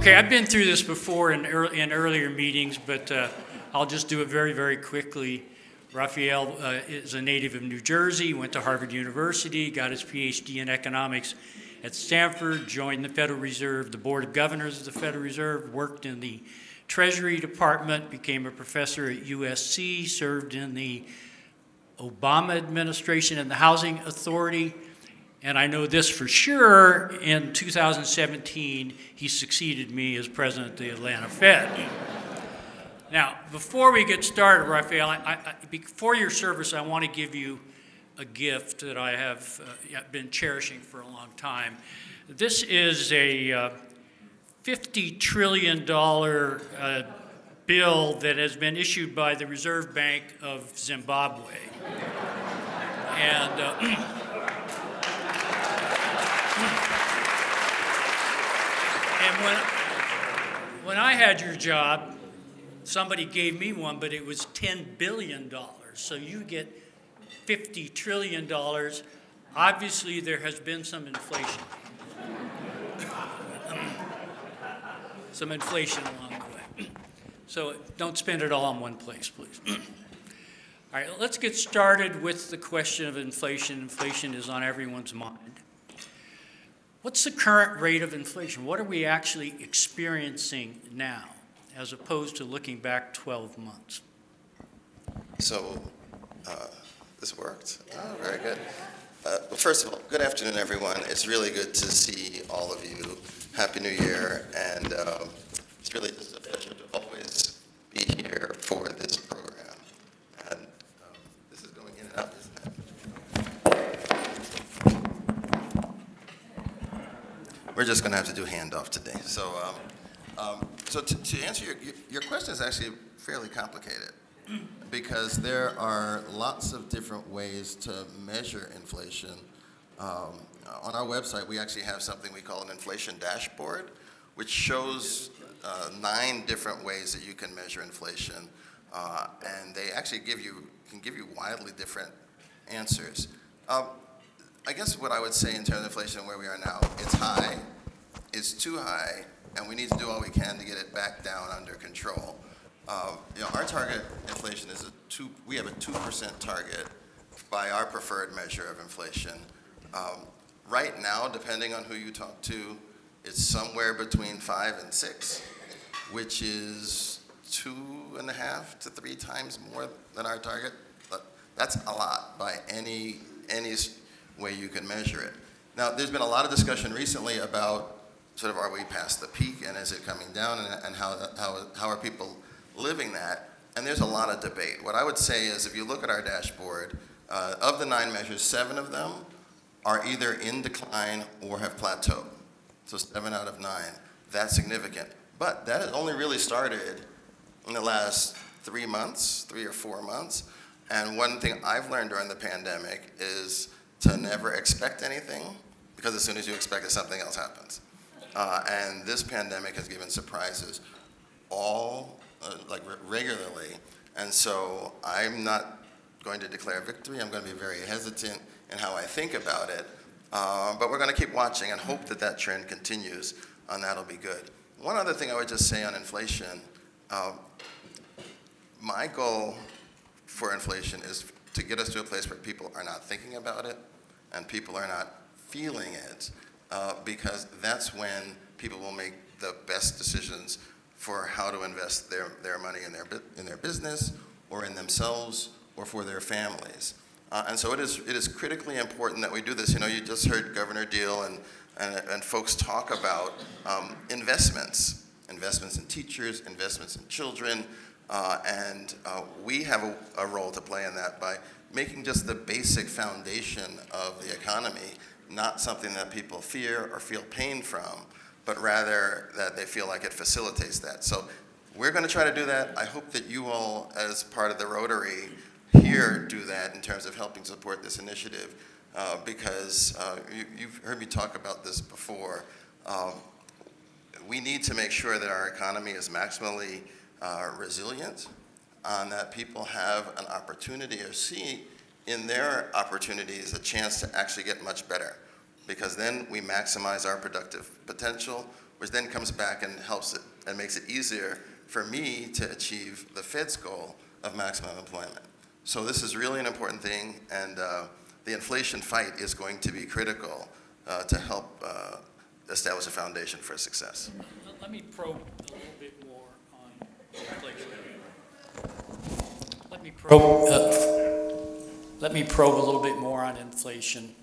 Okay, I've been through this before in earlier meetings, but I'll just do it very, very quickly. Raphael is a native of New Jersey, went to Harvard University, got his PhD in economics at Stanford, joined the Federal Reserve, the Board of Governors of the Federal Reserve, worked in the Treasury Department, became a professor at USC, served in the Obama administration and the Housing Authority. And I know this for sure, in 2017, he succeeded me as president of the Atlanta Fed. Now, before we get started, Raphael, before your service, I want to give you a gift that I have been cherishing for a long time. This is a $50 trillion bill that has been issued by the Reserve Bank of Zimbabwe. And when I had your job, somebody gave me one, but it was $10 billion. So you get $50 trillion. Obviously, there has been some inflation. Some inflation along the way. So don't spend it all in one place, please. All right, let's get started with the question of inflation. Inflation is on everyone's mind. What's the current rate of inflation? What are we actually experiencing now, as opposed to looking back 12 months? So, this worked. Oh, very good. Well, first of all, good afternoon, everyone. It's really good to see all of you. Happy New Year, and it's really just a pleasure to always be here for this program. And this is going in and out, isn't it? We're just going to have to do handoff today. So, to answer your question is actually fairly complicated, because there are lots of different ways to measure inflation. On our website, we actually have something we call an inflation dashboard, which shows 9 different ways that you can measure inflation, and they actually can give you wildly different answers. I guess what I would say in terms of inflation where we are now, it's high, it's too high, and we need to do all we can to get it back down under control. Our target inflation is we have a 2% target by our preferred measure of inflation. Right now, depending on who you talk to, it's somewhere between 5 and 6, which is 2.5 to 3 times more than our target. But that's a lot by any way you can measure it. Now, there's been a lot of discussion recently about sort of, are we past the peak, and is it coming down, and how are people living that? And there's a lot of debate. What I would say is, if you look at our dashboard, of the 9 measures, 7 of them are either in decline or have plateaued. So 7 out of 9. That's significant. But that has only really started in the last 3 or 4 months. And one thing I've learned during the pandemic is to never expect anything, because as soon as you expect it, something else happens. And this pandemic has given surprises regularly. And so I'm not going to declare victory. I'm going to be very hesitant in how I think about it. But we're going to keep watching and hope that trend continues, and that'll be good. One other thing I would just say on inflation, my goal for inflation is to get us to a place where people are not thinking about it and people are not feeling it, because that's when people will make the best decisions for how to invest their money in their business or in themselves or for their families. And so it is critically important that we do this. You just heard Governor Deal and folks talk about investments in teachers, investments in children, and we have a role to play in that by making just the basic foundation of the economy not something that people fear or feel pain from, but rather that they feel like it facilitates that. So we're going to try to do that. I hope that you all, as part of the Rotary here, do that in terms of helping support this initiative, because you've heard me talk about this before. We need to make sure that our economy is maximally resilient, and that people have an opportunity or see in their opportunities a chance to actually get much better, because then we maximize our productive potential, which then comes back and helps it and makes it easier for me to achieve the Fed's goal of maximum employment. So this is really an important thing, and the inflation fight is going to be critical to help establish a foundation for success. Let me probe a little bit more on inflation. Let me probe a little bit more on inflation.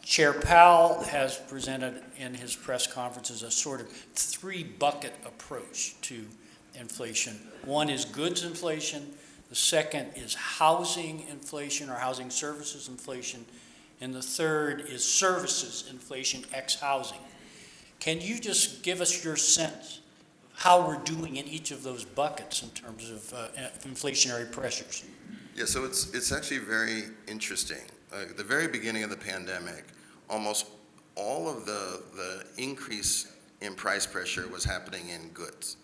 Chair Powell has presented in his press conferences a sort of three-bucket approach to inflation. One is goods inflation, the second is housing inflation or housing services inflation, and the third is services inflation ex housing. Can you just give us your sense of how we're doing in each of those buckets in terms of inflationary pressures? Yeah, so it's actually very interesting. At the very beginning of the pandemic, almost all of the increase in price pressure was happening in goods.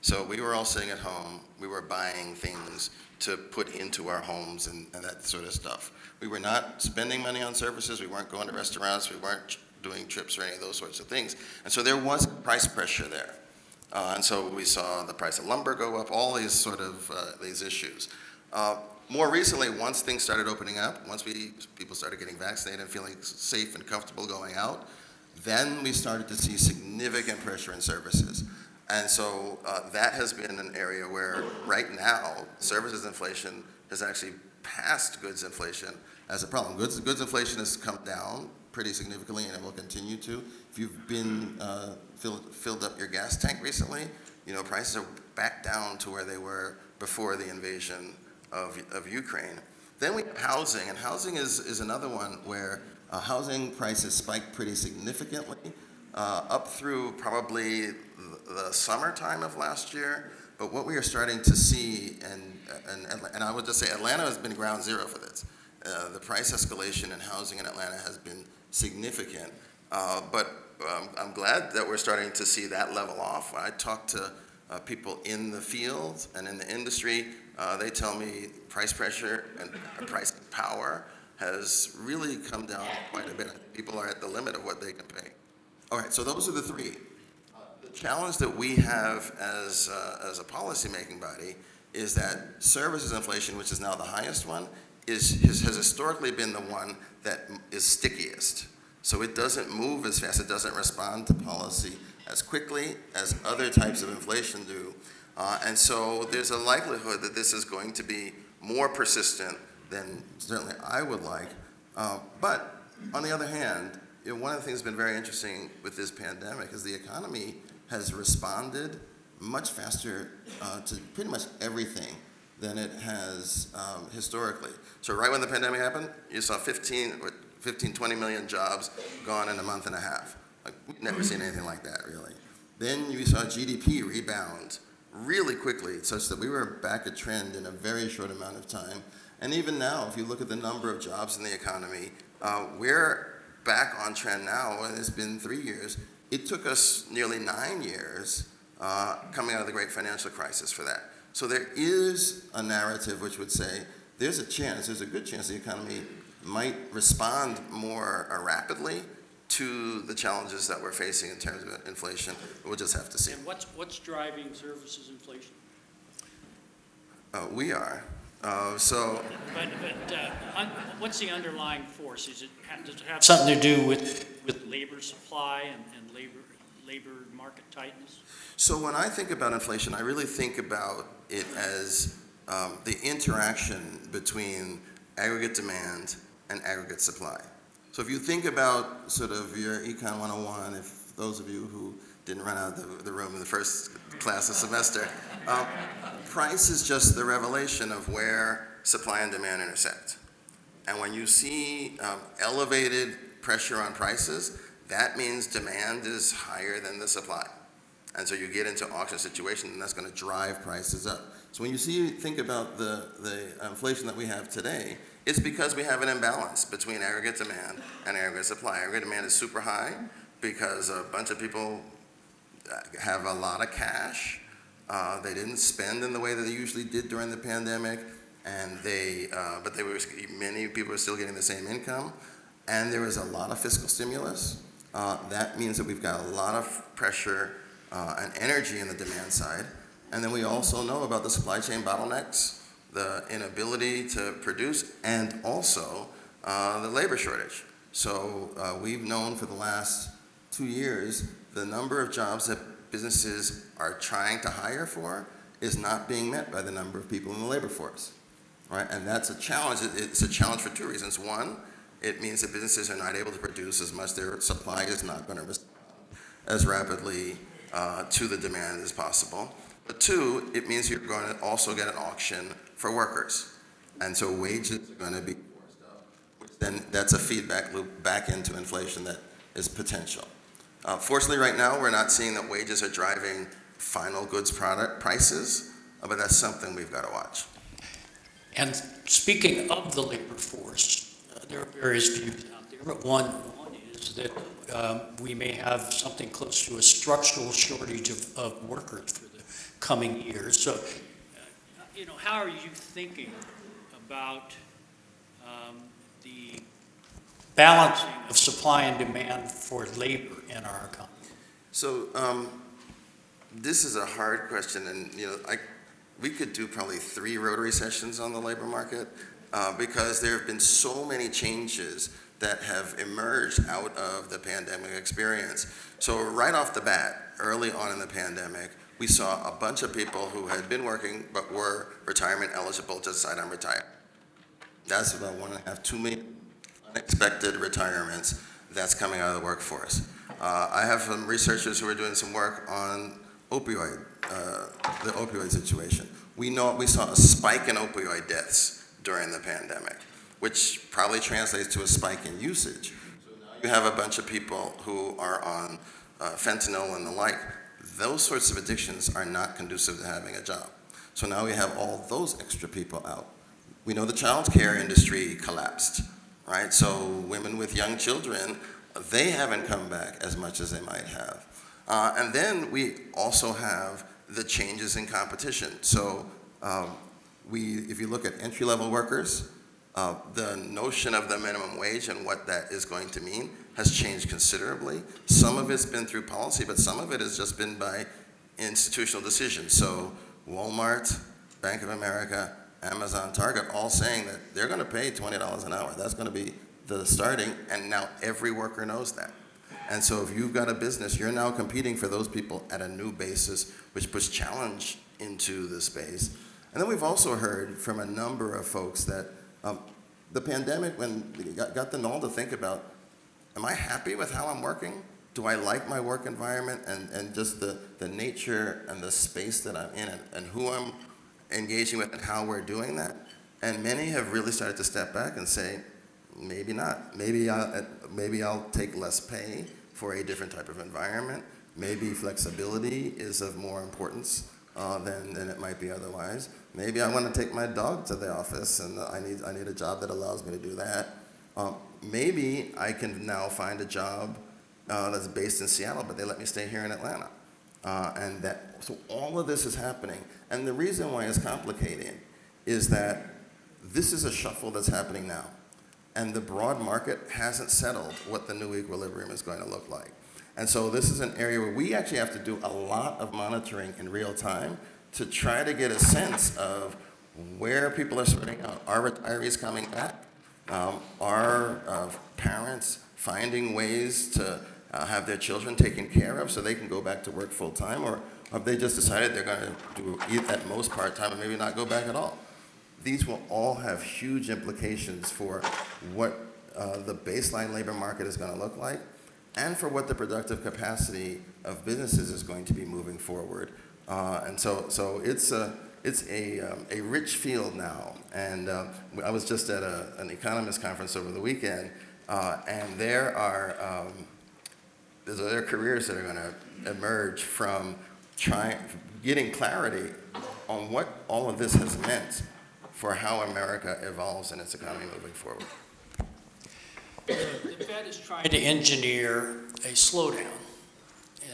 So we were all sitting at home, we were buying things to put into our homes and that sort of stuff. We were not spending money on services, we weren't going to restaurants, we weren't doing trips or any of those sorts of things. And so there was price pressure there. And so we saw the price of lumber go up, all these sort of these issues. More recently, once things started opening up, once people started getting vaccinated and feeling safe and comfortable going out, then we started to see significant pressure in services. And so that has been an area where right now, services inflation has actually passed goods inflation as a problem. Goods inflation has come down pretty significantly, and it will continue to. If you've been filled up your gas tank recently, prices are back down to where they were before the invasion of Ukraine. Then we have housing, and housing is another one where housing prices spiked pretty significantly up through probably the summertime of last year. But what we are starting to see, and I would just say Atlanta has been ground zero for this. The price escalation in housing in Atlanta has been significant, but I'm glad that we're starting to see that level off. When I talk to people in the field and in the industry, they tell me price pressure and price power has really come down quite a bit. People are at the limit of what they can pay. All right, so those are the three. The challenge that we have as a policy-making body is that services inflation, which is now the highest one, has historically been the one that is stickiest. So it doesn't move as fast, it doesn't respond to policy as quickly as other types of inflation do. And so there's a likelihood that this is going to be more persistent than certainly I would like. But on the other hand, one of the things that's been very interesting with this pandemic is the economy has responded much faster to pretty much everything than it has historically. So right when the pandemic happened, you saw 15, 20 million jobs gone in a month and a half. Like, we've never seen anything like that, really. Then you saw GDP rebound really quickly, such that we were back at trend in a very short amount of time. And even now, if you look at the number of jobs in the economy, we're back on trend now, and it's been 3 years. It took us nearly 9 years coming out of the great financial crisis for that. So there is a narrative which would say there's a good chance the economy might respond more rapidly to the challenges that we're facing in terms of inflation. We'll just have to see. And what's driving services inflation? We are. What's the underlying force? Does it have something to do with labor supply and labor market tightness? So when I think about inflation, I really think about it as the interaction between aggregate demand and aggregate supply. So if you think about sort of your Econ 101, if those of you who didn't run out of the room in the first class of semester, price is just the revelation of where supply and demand intersect. And when you see elevated pressure on prices, that means demand is higher than the supply. And so you get into auction situation, and that's going to drive prices up. So when you think about the inflation that we have today, it's because we have an imbalance between aggregate demand and aggregate supply. Aggregate demand is super high because a bunch of people have a lot of cash. They didn't spend in the way that they usually did during the pandemic, and many people were still getting the same income, and there was a lot of fiscal stimulus. That means that we've got a lot of pressure and energy in the demand side. And then we also know about the supply chain bottlenecks, the inability to produce, and also the labor shortage. So we've known for the last 2 years, the number of jobs that businesses are trying to hire for is not being met by the number of people in the labor force, right? And that's a challenge. It's a challenge for 2 reasons. One, it means that businesses are not able to produce as much. Their supply is not going to respond as rapidly to the demand as possible. But two, it means you're going to also get an auction for workers. And so wages are going to be forced up, which then that's a feedback loop back into inflation that is potential. Fortunately, right now, we're not seeing that wages are driving final goods product prices, but that's something we've got to watch. And speaking of the labor force, there are various views out there, but one is that we may have something close to a structural shortage of workers for the coming years. So, how are you thinking about the balancing of supply and demand for labor in our economy? So this is a hard question, and we could do probably 3 Rotary sessions on the labor market because there have been so many changes that have emerged out of the pandemic experience. So right off the bat, early on in the pandemic, we saw a bunch of people who had been working but were retirement eligible to decide on retire. That's about 1.5, 2 million unexpected retirements that's coming out of the workforce. I have some researchers who are doing some work on the opioid situation. We saw a spike in opioid deaths during the pandemic, which probably translates to a spike in usage. So now you have a bunch of people who are on fentanyl and the like. Those sorts of addictions are not conducive to having a job. So now we have all those extra people out. We know the child care industry collapsed, right? So women with young children, they haven't come back as much as they might have. And then we also have the changes in competition. So if you look at entry-level workers, the notion of the minimum wage and what that is going to mean has changed considerably. Some of it's been through policy, but some of it has just been by institutional decisions. So Walmart, Bank of America, Amazon, Target, all saying that they're going to pay $20 an hour. That's going to be the starting, and now every worker knows that. And so if you've got a business, you're now competing for those people at a new basis, which puts challenge into the space. And then we've also heard from a number of folks that the pandemic, when got them all to think about, am I happy with how I'm working? Do I like my work environment and just the nature and the space that I'm in and who I'm engaging with and how we're doing that? And many have really started to step back and say, maybe not. Maybe I'll take less pay for a different type of environment. Maybe flexibility is of more importance than it might be otherwise. Maybe I want to take my dog to the office and I need a job that allows me to do that. Maybe I can now find a job that's based in Seattle, but they let me stay here in Atlanta. So all of this is happening. And the reason why it's complicated is that this is a shuffle that's happening now. And the broad market hasn't settled what the new equilibrium is going to look like. And so this is an area where we actually have to do a lot of monitoring in real time to try to get a sense of where people are sorting out. Are retirees coming back? Are parents finding ways to have their children taken care of so they can go back to work full time? Or have they just decided they're going to do at most part time and maybe not go back at all? These will all have huge implications for what the baseline labor market is going to look like and for what the productive capacity of businesses is going to be moving forward. And so it's a rich field now. And I was just at an economist conference over the weekend, and there are careers that are going to emerge from getting clarity on what all of this has meant for how America evolves in its economy moving forward. The Fed is trying to engineer a slowdown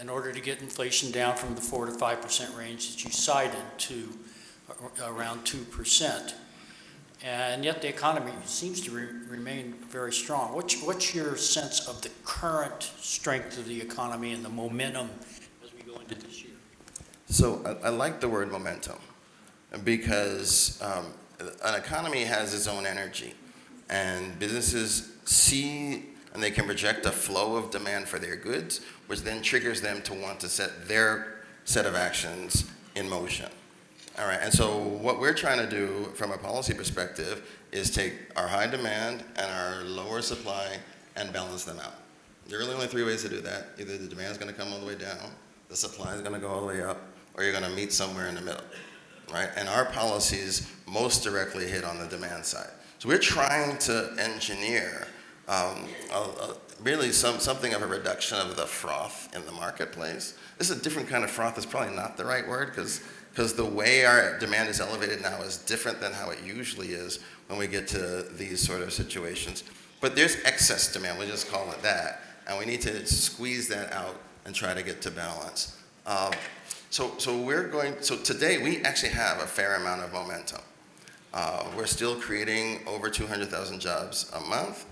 in order to get inflation down from the 4 to 5% range that you cited to around 2%. and yet the economy seems to remain very strong. What's your sense of the current strength of the economy and the momentum as we go into this year? So I like the word momentum because an economy has its own energy, and businesses see and they can project a flow of demand for their goods, which then triggers them to want to set their set of actions in motion. All right, and so what we're trying to do from a policy perspective is take our high demand and our lower supply and balance them out. There are really only three ways to do that. Either the demand is going to come all the way down, the supply is going to go all the way up, or you're going to meet somewhere in the middle, right? And our policies most directly hit on the demand side. So we're trying to engineer really something of a reduction of the froth in the marketplace. This is a different kind of froth. It's probably not the right word because the way our demand is elevated now is different than how it usually is when we get to these sort of situations. But there's excess demand, we just call it that, and we need to squeeze that out and try to get to balance. So today we actually have a fair amount of momentum. We're still creating over 200,000 jobs a month.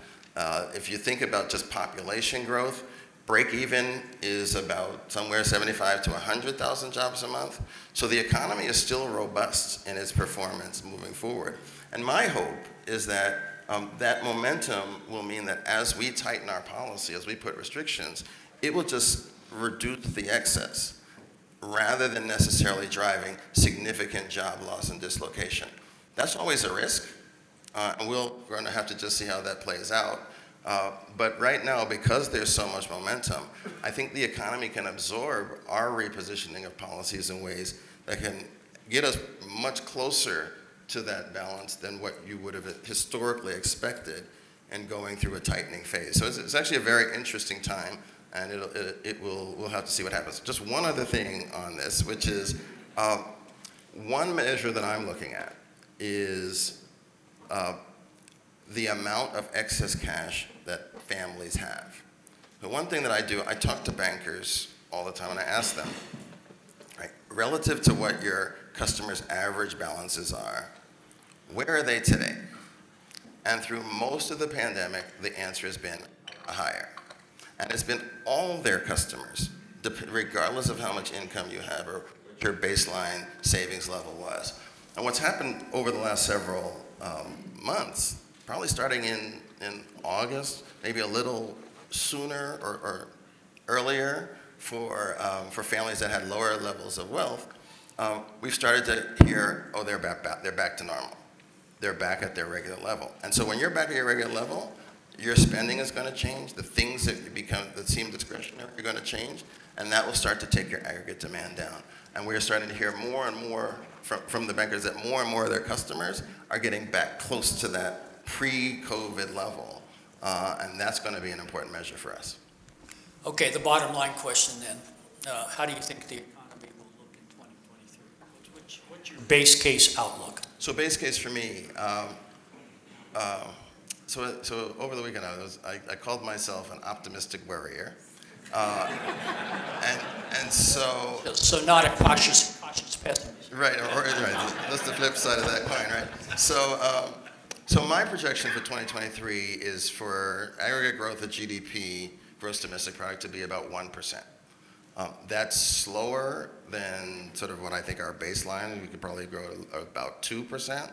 If you think about just population growth, break even is about somewhere 75 to 100,000 jobs a month. So the economy is still robust in its performance moving forward. And my hope is that that momentum will mean that as we tighten our policy, as we put restrictions, it will just reduce the excess rather than necessarily driving significant job loss and dislocation. That's always a risk. And we're going to have to just see how that plays out. But right now, because there's so much momentum, I think the economy can absorb our repositioning of policies in ways that can get us much closer to that balance than what you would have historically expected in going through a tightening phase. So it's actually a very interesting time, and we'll have to see what happens. Just one other thing on this, which is one measure that I'm looking at is the amount of excess cash that families have. The one thing that I do, I talk to bankers all the time and I ask them, right, relative to what your customers' average balances are, where are they today? And through most of the pandemic, the answer has been higher. And it's been all their customers, regardless of how much income you have or what your baseline savings level was. And what's happened over the last several months, probably starting in August, maybe a little sooner or earlier for families that had lower levels of wealth, we've started to hear, oh, they're back to normal. They're back at their regular level. And so when you're back at your regular level, your spending is going to change. The things that seem discretionary are going to change, and that will start to take your aggregate demand down. And we're starting to hear more and more from the bankers that more and more of their customers are getting back close to that pre-COVID level. And that's going to be an important measure for us. Okay, the bottom line question then. How do you think the economy will look in 2023? What's your base case outlook? So base case for me, so over the weekend I called myself an optimistic worrier. And so not a cautious pessimist. Right, right. That's the flip side of that coin, right? So my projection for 2023 is for aggregate growth of GDP, gross domestic product, to be about 1%. That's slower than sort of what I think our baseline. We could probably grow about 2%,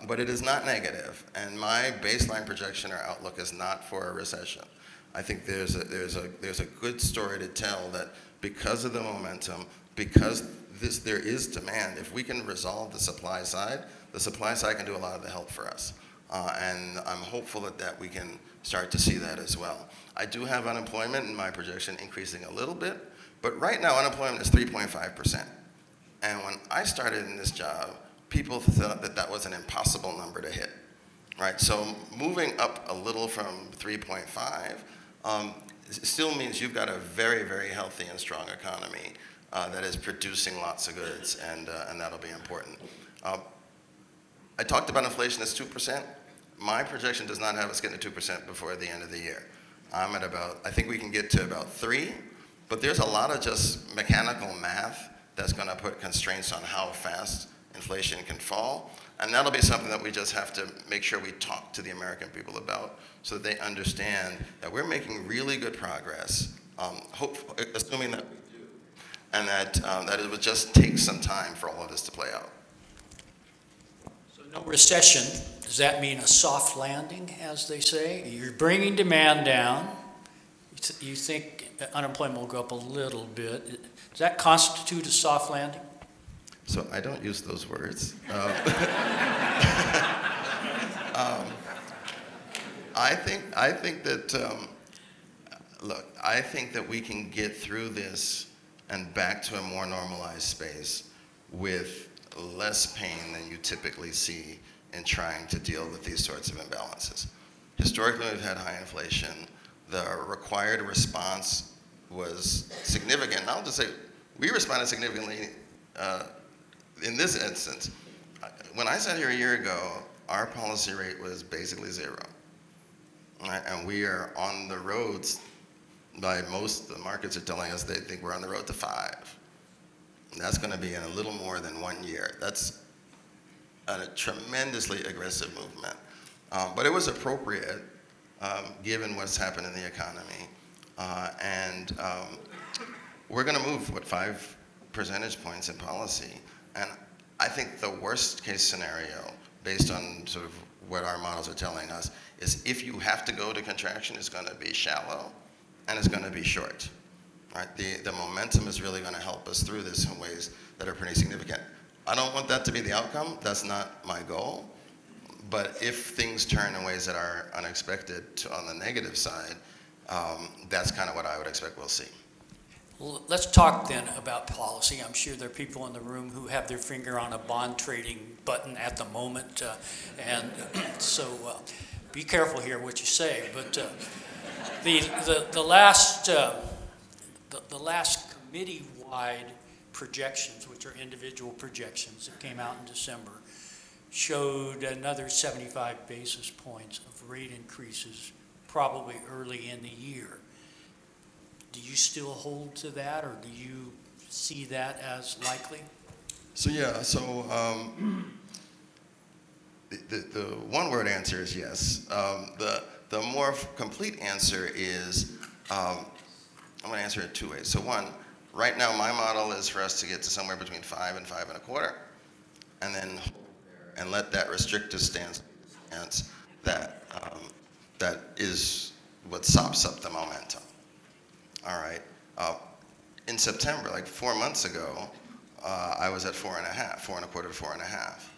but it is not negative. And my baseline projection or outlook is not for a recession. I think there's a good story to tell that because of the momentum, because there is demand, if we can resolve the supply side can do a lot of the help for us. And I'm hopeful that we can start to see that as well. I do have unemployment in my projection increasing a little bit, but right now unemployment is 3.5%. And when I started in this job, people thought that was an impossible number to hit, right? So moving up a little from 3.5 still means you've got a very, very healthy and strong economy that is producing lots of goods, and that'll be important. I talked about inflation as 2%. My projection does not have us getting to 2% before the end of the year. I'm at I think we can get to about 3, but there's a lot of just mechanical math that's going to put constraints on how fast inflation can fall. And that'll be something that we just have to make sure we talk to the American people about so that they understand that we're making really good progress, assuming that we do, and that it would just take some time for all of this to play out. So no recession, does that mean a soft landing, as they say? You're bringing demand down. You think unemployment will go up a little bit. Does that constitute a soft landing? So I don't use those words. I think that, look, I think that we can get through this and back to a more normalized space with less pain than you typically see in trying to deal with these sorts of imbalances. Historically, we've had high inflation. The required response was significant. And I'll just say, we responded significantly in this instance. When I sat here a year ago, our policy rate was basically 0. Right? And we are on the roads, by most the markets are telling us they think we're on the road to 5. And that's going to be in a little more than 1 year. That's a tremendously aggressive movement. But it was appropriate given what's happened in the economy. And we're going to move, 5 percentage points in policy. And I think the worst case scenario, based on sort of what our models are telling us, is if you have to go to contraction, it's going to be shallow and it's going to be short. Right? The momentum is really going to help us through this in ways that are pretty significant. I don't want that to be the outcome. That's not my goal. But if things turn in ways that are unexpected on the negative side, that's kind of what I would expect we'll see. Well, let's talk then about policy. I'm sure there are people in the room who have their finger on a bond trading button at the moment, so be careful here what you say. But the last committee-wide projections, which are individual projections that came out in December, showed another 75 basis points of rate increases probably early in the year. Do you still hold to that, or do you see that as likely? So the one-word answer is yes. The more complete answer is, I'm going to answer it 2 ways. So one, right now my model is for us to get to somewhere between 5 and 5 1/4, and then and let that restrictive stance that is what sops up the momentum. All right. In September, like 4 months ago, I was at 4.5, 4 1/4 to 4.5.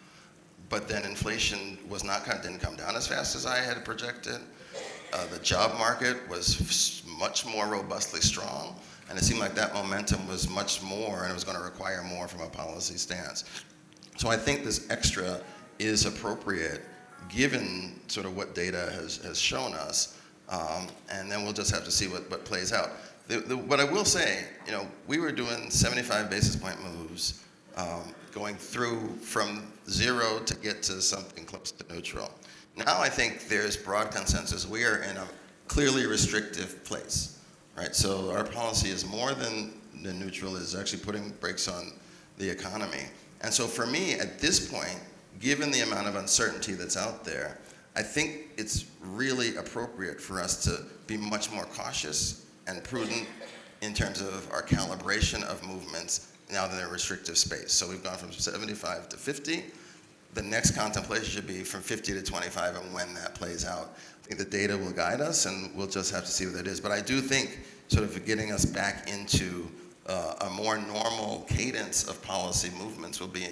But then inflation didn't come down as fast as I had projected. The job market was much more robustly strong, and it seemed like that momentum was much more, and it was going to require more from a policy stance. So I think this extra is appropriate, given sort of what data has shown us, and then we'll just have to see what plays out. What I will say, we were doing 75 basis point moves, going through from 0 to get to something close to neutral. Now I think there's broad consensus. We are in a clearly restrictive place, right? So our policy is more than neutral, is actually putting brakes on the economy. And so for me, at this point, given the amount of uncertainty that's out there, I think it's really appropriate for us to be much more cautious and prudent in terms of our calibration of movements now that they're in a restrictive space. So we've gone from 75 to 50. The next contemplation should be from 50 to 25, and when that plays out. I think the data will guide us, and we'll just have to see what that is. But I do think sort of getting us back into a more normal cadence of policy movements will be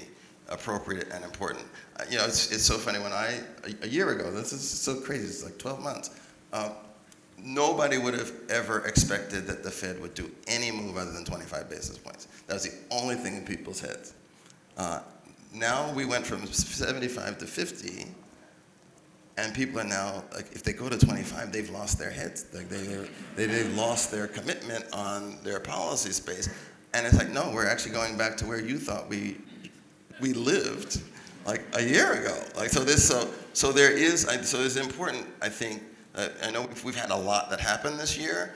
appropriate and important. It's so funny, when a year ago, this is so crazy, it's like 12 months, nobody would have ever expected that the Fed would do any move other than 25 basis points. That was the only thing in people's heads. Now we went from 75 to 50, and people are now, like, if they go to 25, they've lost their heads. Like they've lost their commitment on their policy space. And it's like, no, we're actually going back to where you thought we lived like a year ago. Like, so it's important, I think. I know we've had a lot that happened this year,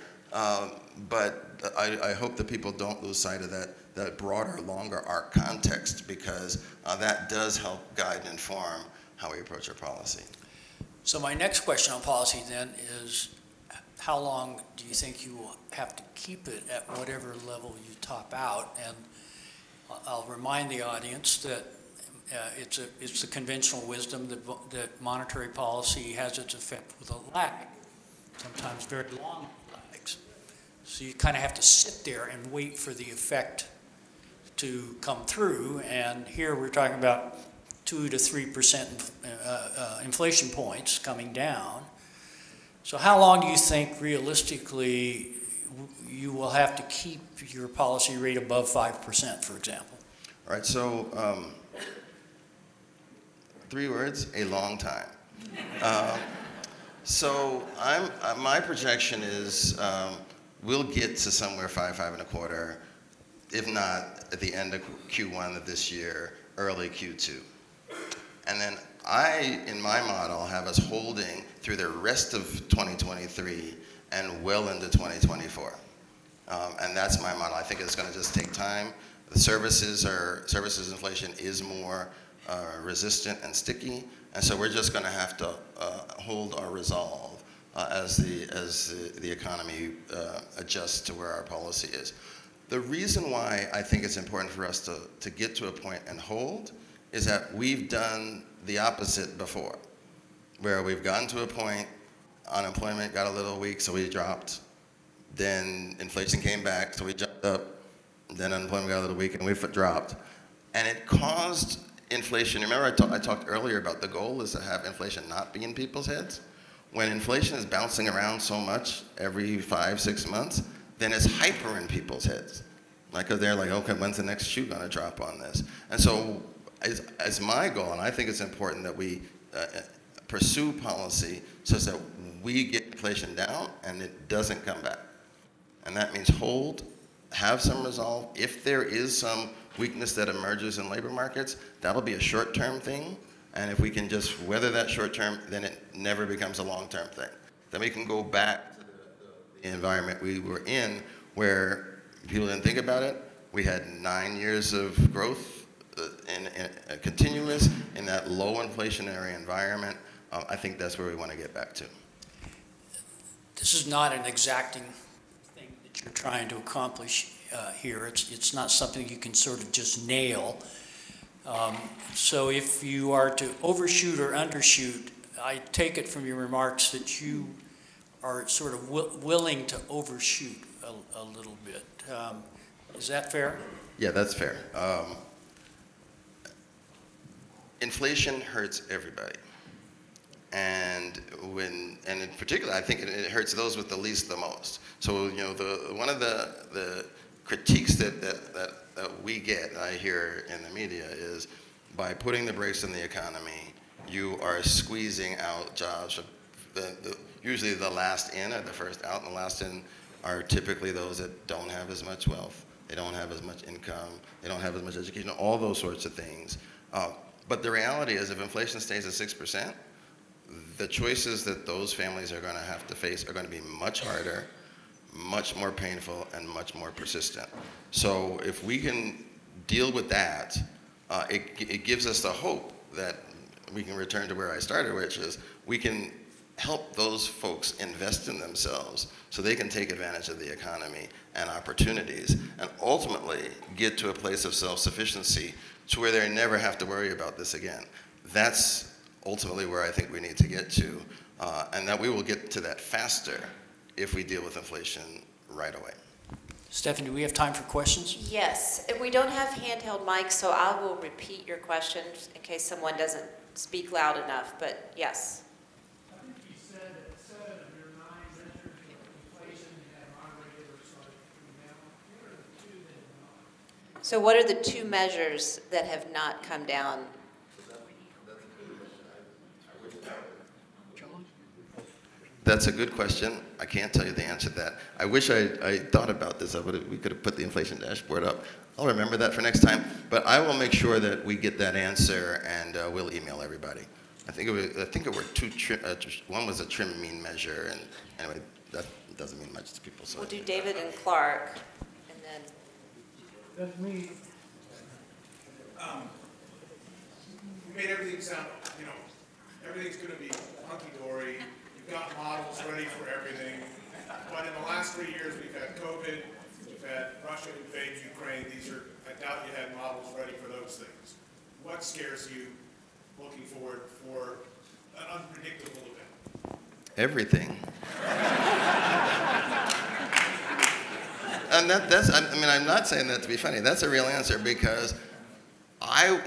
but I hope that people don't lose sight of that the broader, longer arc context, because that does help guide and inform how we approach our policy. So my next question on policy then is, how long do you think you will have to keep it at whatever level you top out? And I'll remind the audience that it's the conventional wisdom that monetary policy has its effect with a lag, sometimes very long lags. So you kind of have to sit there and wait for the effect to come through. And here we're talking about 2 to 3% inflation points coming down. So how long do you think realistically you will have to keep your policy rate above 5%, for example? All right, so 3 words, a long time. So my projection is we'll get to somewhere 5.25, if not at the end of Q1 of this year, early Q2. And then in my model, have us holding through the rest of 2023 and well into 2024. And that's my model. I think it's going to just take time. The services inflation is more resistant and sticky, and so we're just going to have to hold our resolve as the economy adjusts to where our policy is. The reason why I think it's important for us to get to a point and hold is that we've done the opposite before, where we've gotten to a point, unemployment got a little weak, so we dropped. Then inflation came back, so we jumped up. Then unemployment got a little weak, and we dropped. And it caused inflation. Remember I talked earlier about the goal is to have inflation not be in people's heads? When inflation is bouncing around so much every 5-6 months, then it's hyper in people's heads. Like, 'cause they're like, okay, when's the next shoe gonna drop on this? And so as my goal, and I think it's important that we pursue policy such that we get inflation down and it doesn't come back. And that means hold, have some resolve. If there is some weakness that emerges in labor markets, that'll be a short-term thing. And if we can just weather that short-term, then it never becomes a long-term thing. Then we can go back to the environment we were in where people didn't think about it. We had 9 years of growth in continuous in that low inflationary environment. I think that's where we want to get back to. This is not an exacting thing that you're trying to accomplish here. It's not something you can sort of just nail. So if you are to overshoot or undershoot, I take it from your remarks that you are sort of willing to overshoot a little bit. Is that fair? Yeah, that's fair. Inflation hurts everybody. And in particular, I think it hurts those with the least the most. So, one of the critiques that we get, I hear in the media, is by putting the brakes on the economy, you are squeezing out jobs. Usually the last in are the first out, and the last in are typically those that don't have as much wealth, they don't have as much income, they don't have as much education, all those sorts of things. But the reality is, if inflation stays at 6%, the choices that those families are going to have to face are going to be much harder, much more painful, and much more persistent. So if we can deal with that, it gives us the hope that we can return to where I started, which is we can help those folks invest in themselves so they can take advantage of the economy and opportunities and ultimately get to a place of self-sufficiency to where they never have to worry about this again. That's ultimately where I think we need to get to, and that we will get to that faster if we deal with inflation right away. Stephanie, do we have time for questions? Yes, we don't have handheld mics, so I will repeat your question in case someone doesn't speak loud enough, but yes. I think you said that 7 of your 9 measures of inflation had moderated or started coming down. What are the 2 that have not? So what are the 2 measures that have not come down? That's a good question. I can't tell you the answer to that. I wish I thought about this. We could have put the inflation dashboard up. I'll remember that for next time. But I will make sure that we get that answer, and we'll email everybody. I think it were 2. One was a trim mean measure, and anyway, that doesn't mean much to people. So We'll do David and Clark, and then That's me. You made everything sound, everything's gonna be hunky-dory. You've got models ready for everything. But in the last 3 years, we've had COVID, we've had Russia invade Ukraine. I doubt you had models ready for those things. What scares you looking forward for an unpredictable event? Everything. And I'm not saying that to be funny. That's a real answer because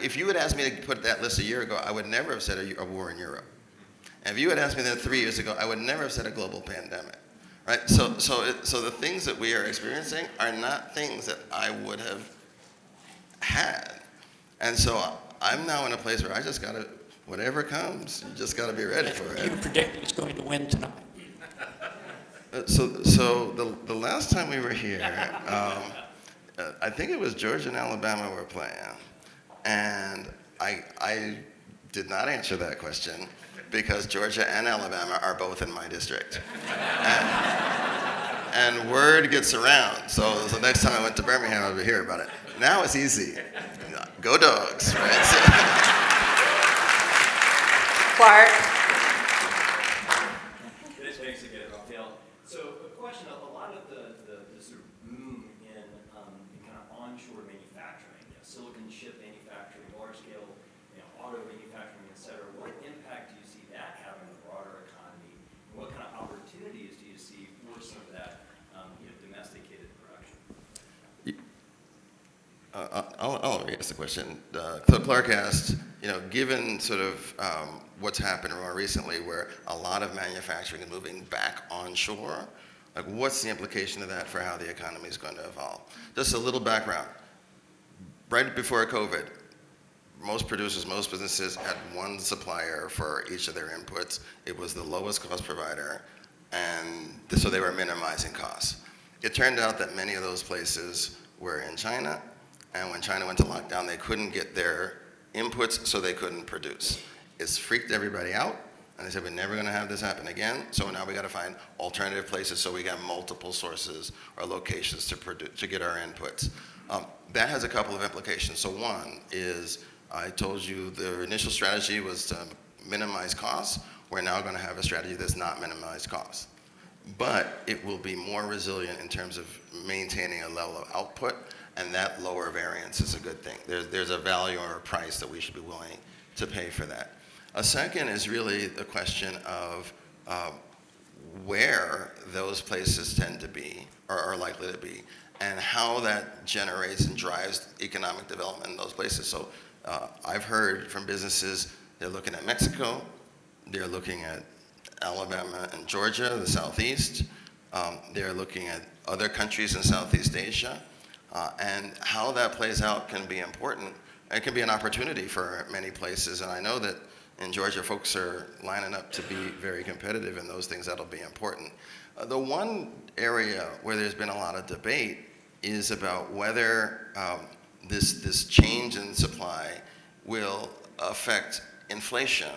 if you had asked me to put that list a year ago, I would never have said a war in Europe. And if you had asked me that 3 years ago, I would never have said a global pandemic, right? So the things that we are experiencing are not things that I would have had. And so I'm now in a place where I just gotta, whatever comes, you just gotta be ready for it. You predict who's going to win tonight. So the last time we were here, I think it was Georgia and Alabama were playing, and I did not answer that question because Georgia and Alabama are both in my district, and word gets around. So the next time I went to Birmingham, I would hear about it. Now it's easy. Go Dogs, right? Clark? Thanks again, Raphael. So a question, a lot of the sort of boom in kind of onshore manufacturing, silicon chip manufacturing, large scale, auto manufacturing, et cetera. What impact do you see that having on the broader economy? And what kind of opportunities do you see for some of that domesticated production? I'll ask the question. Clark asked, given sort of what's happened more recently where a lot of manufacturing is moving back onshore, like what's the implication of that for how the economy is going to evolve? Just a little background. Right before COVID, most producers, most businesses had one supplier for each of their inputs. It was the lowest cost provider, and so they were minimizing costs. It turned out that many of those places were in China, and when China went to lockdown, they couldn't get their inputs, so they couldn't produce. It's freaked everybody out, and they said, we're never gonna have this happen again, so now we gotta find alternative places so we got multiple sources or locations to get our inputs. That has a couple of implications. So one is, I told you the initial strategy was to minimize costs. We're now gonna have a strategy that's not minimize costs. But it will be more resilient in terms of maintaining a level of output, and that lower variance is a good thing. There's a value or a price that we should be willing to pay for that. A second is really the question of where those places tend to be or are likely to be, and how that generates and drives economic development in those places. So I've heard from businesses, they're looking at Mexico, they're looking at Alabama and Georgia, the Southeast. They're looking at other countries in Southeast Asia. And how that plays out can be important. It can be an opportunity for many places. And I know that in Georgia, folks are lining up to be very competitive in those things. That'll be important. The one area where there's been a lot of debate is about whether this change in supply will affect inflation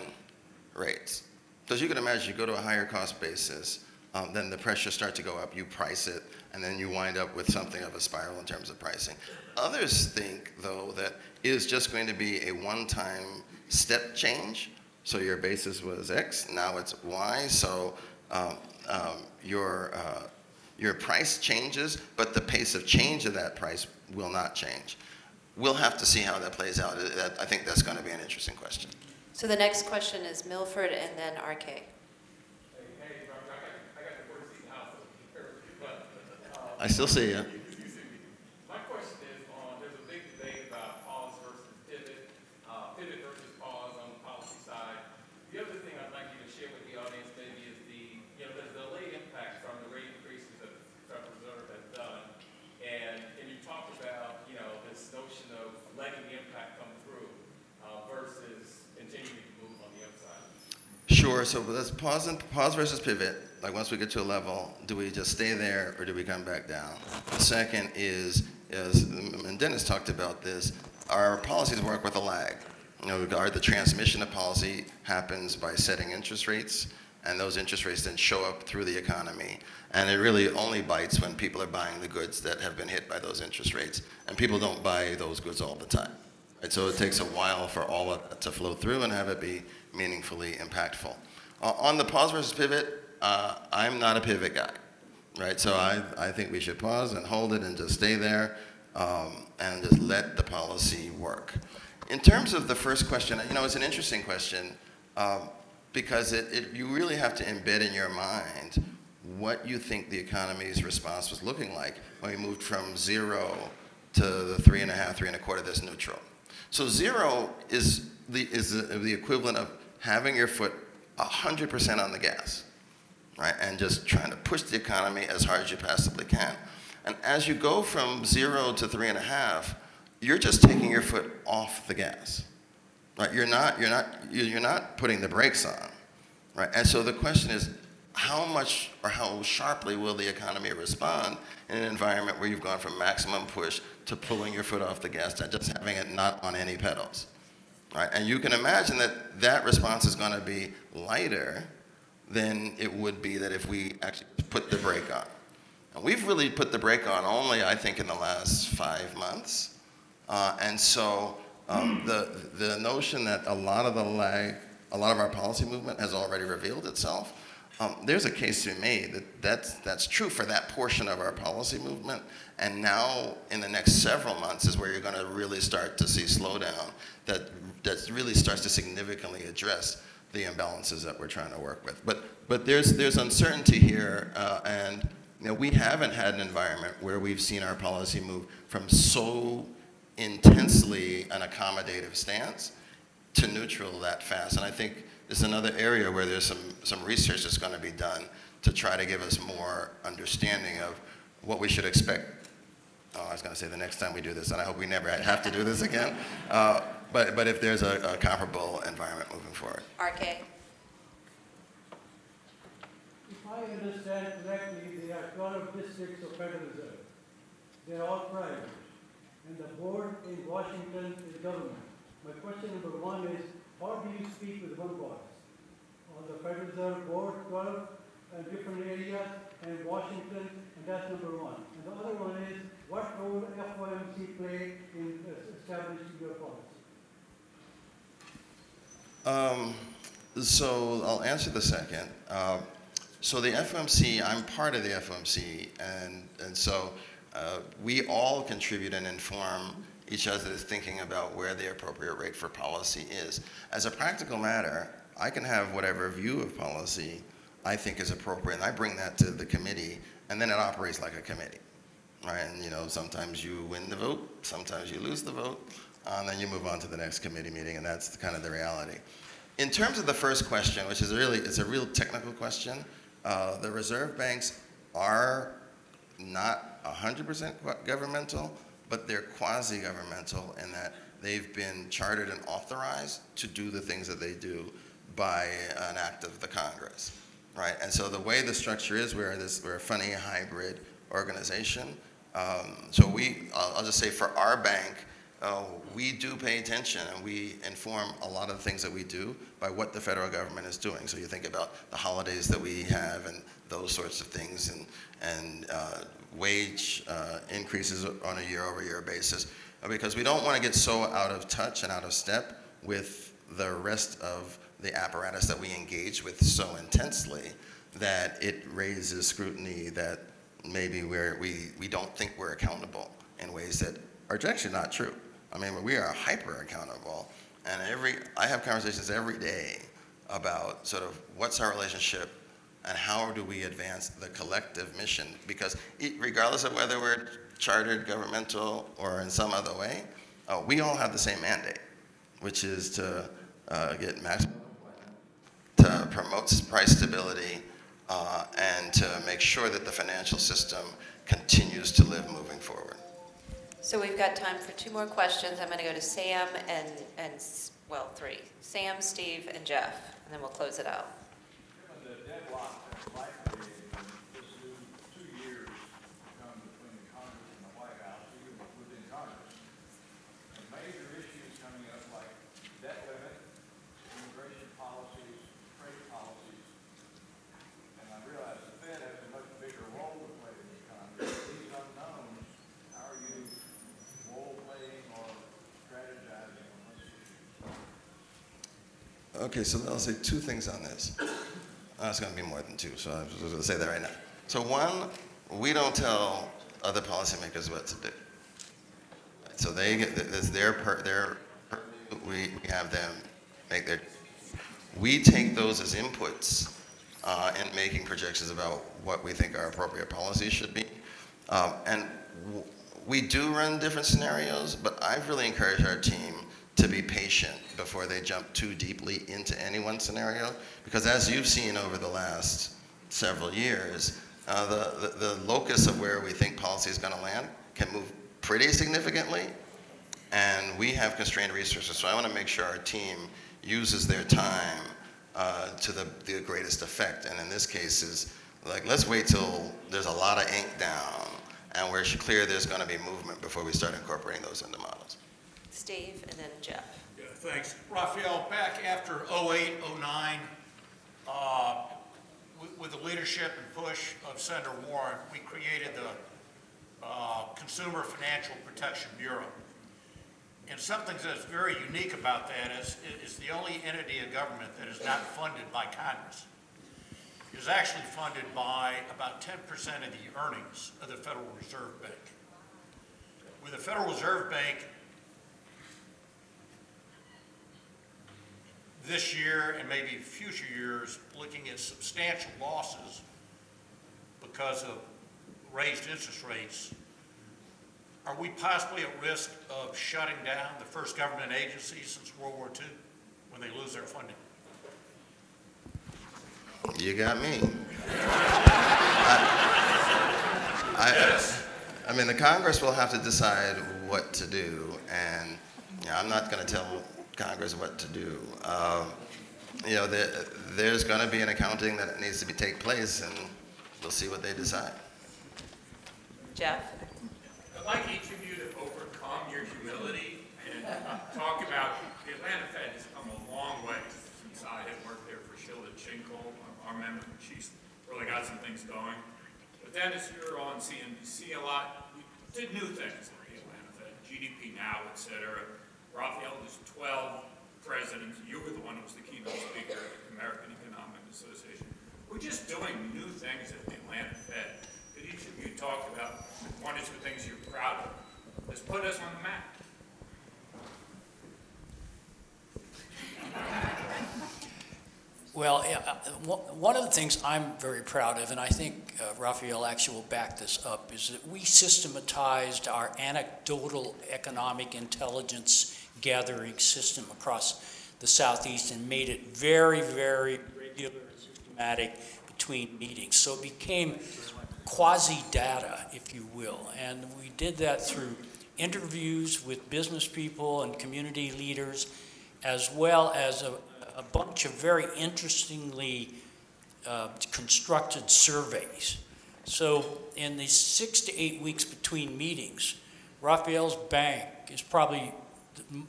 rates. Because you can imagine, you go to a higher cost basis, then the pressures start to go up, you price it, and then you wind up with something of a spiral in terms of pricing. Others think, though, that it is just going to be a one-time step change. So your basis was X, now it's Y, so your price changes, but the pace of change of that price will not change. We'll have to see how that plays out. I think that's going to be an interesting question. So the next question is Milford and then RK. Hey, Robert, I got the first seat in the house, but I still see you. you see me. My question is there's a big debate about pause versus pivot, pivot versus pause on the policy side. The other thing I'd like you to share with the audience maybe is the delayed impact from the rate increases that the Federal Reserve has done. And you talked about, this notion of letting the impact come through versus continuing to move on the upside. Sure, so let's pause versus pivot. Like once we get to a level, do we just stay there or do we come back down? The second is and Dennis talked about this, our policies work with a lag. The transmission of policy happens by setting interest rates and those interest rates then show up through the economy. And it really only bites when people are buying the goods that have been hit by those interest rates. And people don't buy those goods all the time. Right? So it takes a while for all of that to flow through and have it be meaningfully impactful. On the pause versus pivot, I'm not a pivot guy. Right, so I think we should pause and hold it and just stay there and just let the policy work. In terms of the first question, it's an interesting question because you really have to embed in your mind what you think the economy's response was looking like when we moved from 0 to the 3.5, 3.25 that's neutral. So 0 is the equivalent of having your foot 100% on the gas. Right, and just trying to push the economy as hard as you possibly can. And as you go from 0 to 3.5, you're just taking your foot off the gas. Right, you're not putting the brakes on. Right, and so the question is, how much or how sharply will the economy respond in an environment where you've gone from maximum push to pulling your foot off the gas and just having it not on any pedals. Right, and you can imagine that response is going to be lighter than it would be that if we actually put the brake on. And we've really put the brake on only, I think, in the last 5 months. And so the notion that a lot of our policy movement has already revealed itself, there's a case to be made that's true for that portion of our policy movement. And now, in the next several months, is where you're going to really start to see slowdown that really starts to significantly address the imbalances that we're trying to work with. But there's uncertainty here, and we haven't had an environment where we've seen our policy move from so intensely an accommodative stance to neutral that fast. And I think there's another area where there's some research that's going to be done to try to give us more understanding of what we should expect. I was going to say the next time we do this, and I hope we never have to do this again. But if there's a comparable environment moving forward. RK? If I understand correctly, there are 12 districts of Federal Reserve. They're all private. And the board in Washington is government. My question number one is, how do you speak with one voice? On the Federal Reserve Board, 12 different areas, and Washington, and that's number one. And the other one is, what role FOMC play in establishing your policy? So I'll answer the second. So the FOMC, I'm part of the FOMC, and so we all contribute and inform each other's thinking about where the appropriate rate for policy is. As a practical matter, I can have whatever view of policy I think is appropriate, and I bring that to the committee, and then it operates like a committee, right? And sometimes you win the vote, sometimes you lose the vote, and then you move on to the next committee meeting, and that's kind of the reality. In terms of the first question, which is it's a real technical question, the reserve banks are not 100% governmental, but they're quasi-governmental in that they've been chartered and authorized to do the things that they do by an act of the Congress, right? And so the way the structure is, we're a funny hybrid organization. So I'll just say for our bank, we do pay attention and we inform a lot of the things that we do by what the federal government is doing. So you think about the holidays that we have and those sorts of things, and wage increases on a year-over-year basis, because we don't want to get so out of touch and out of step with the rest of the apparatus that we engage with so intensely that it raises scrutiny that maybe we don't think we're accountable in ways that are actually not true. I mean, we are hyper accountable, and I have conversations every day about sort of what's our relationship and how do we advance the collective mission, because regardless of whether we're chartered, governmental, or in some other way, we all have the same mandate, which is to get maximum employment, to promote price stability, and to make sure that the financial system continues to live moving forward. So we've got time for 2 more questions. I'm going to go to Sam and 3. Sam, Steve, and Jeff, and then we'll close it out. Given the deadlock that's likely in this new 2 years to come between the Congress and the White House, even within Congress, and major issues coming up like debt limit, immigration policies, trade policies, Okay, so I'll say two things on this. It's going to be more than two, so I'm just going to say that right now. So one, we don't tell other policymakers what to do. So they get, it's we have them make their, we take those as inputs in making projections about what we think our appropriate policies should be. We do run different scenarios, but I've really encouraged our team to be patient before they jump too deeply into any one scenario, because as you've seen over the last several years, the locus of where we think policy is going to land can move pretty significantly, and we have constrained resources, so I want to make sure our team uses their time to the greatest effect, and in this case is, like, let's wait till there's a lot of ink down and we're clear there's going to be movement before we start incorporating those into models. Steve, and then Jeff. Yeah, thanks. Raphael, back after 08, 09, with the leadership and push of Senator Warren, we created the Consumer Financial Protection Bureau. And something that's very unique about that is the only entity of government that is not funded by Congress. It is actually funded by about 10% of the earnings of the Federal Reserve Bank. With the Federal Reserve Bank this year and maybe future years looking at substantial losses because of raised interest rates, are we possibly at risk of shutting down the first government agency since World War II when they lose their funding? You got me. I mean, the Congress will have to decide what to do, and I'm not going to tell Congress what to do. There's going to be an accounting that needs to take place, and we'll see what they decide. Jeff? I'd like each of you to overcome your humility and talk about the Atlanta Fed has come a long way since I had worked there for Sheila Chinkle, our member. She's really got some things going. But then as you're on CNBC a lot, we did new things at the Atlanta Fed, GDP Now, et cetera. Raphael, there's 12 presidents. You were the one who was the keynote speaker at the American Economic Association. We're just doing new things at the Atlanta Fed. Could each of you talk about one or two things you're proud of? Let's put us on the map. Well, one of the things I'm very proud of, and I think Raphael actually will back this up, is that we systematized our anecdotal economic intelligence gathering system across the Southeast and made it very, very regular and systematic between meetings. So it became quasi-data, if you will, and we did that through interviews with business people and community leaders, as well as a bunch of very interestingly constructed surveys. So in the 6 to 8 weeks between meetings, Raphael's bank is probably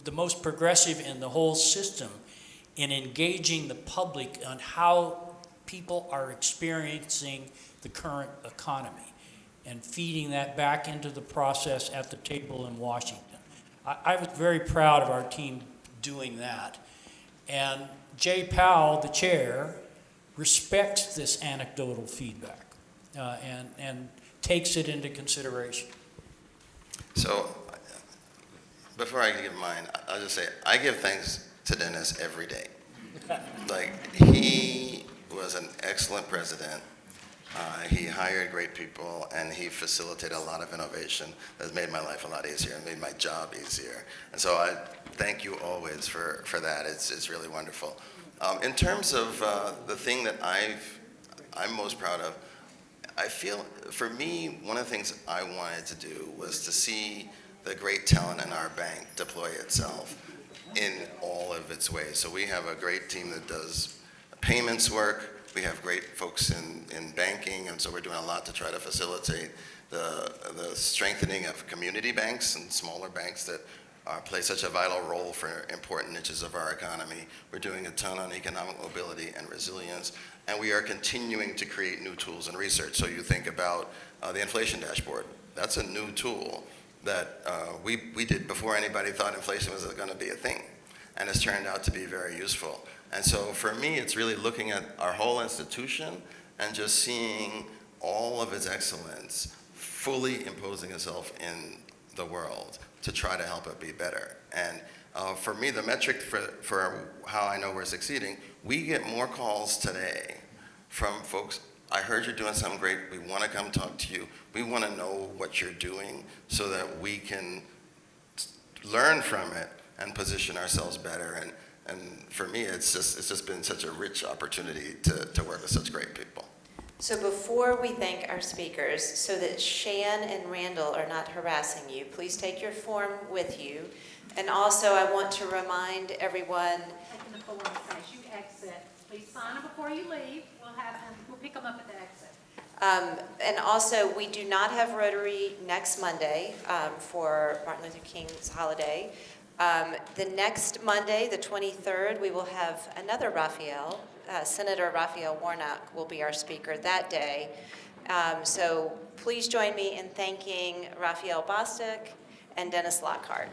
the most progressive in the whole system in engaging the public on how people are experiencing the current economy and feeding that back into the process at the table in Washington. I was very proud of our team doing that. And Jay Powell, the chair, respects this anecdotal feedback and takes it into consideration. So, before I give mine, I'll just say, I give thanks to Dennis every day. Like, he was an excellent president. He hired great people, and he facilitated a lot of innovation that's made my life a lot easier and made my job easier. And so I thank you always for that. It's really wonderful. In terms of the thing that I'm most proud of, I feel, for me, one of the things I wanted to do was to see the great talent in our bank deploy itself in all of its ways. So we have a great team that does payments work. We have great folks in banking, and so we're doing a lot to try to facilitate the strengthening of community banks and smaller banks that play such a vital role for important niches of our economy. We're doing a ton on economic mobility and resilience, and we are continuing to create new tools and research. So you think about the inflation dashboard. That's a new tool that we did before anybody thought inflation was going to be a thing, and it's turned out to be very useful. And so for me, it's really looking at our whole institution and just seeing all of its excellence fully imposing itself in the world to try to help it be better. And for me, the metric for how I know we're succeeding, we get more calls today from folks, I heard you're doing something great, we want to come talk to you, we want to know what you're doing so that we can learn from it and position ourselves better. And for me, it's just been such a rich opportunity to work with such great people. So before we thank our speakers, so that Shan and Randall are not harassing you, please take your form with you. And also, I want to remind everyone, Taking the form, as you exit, please sign them before you leave. We'll pick them up at the exit. and also, we do not have Rotary next Monday for Martin Luther King's holiday. The next Monday, the 23rd, we will have another Raphael. Senator Raphael Warnock will be our speaker that day. So please join me in thanking Raphael Bostic and Dennis Lockhart.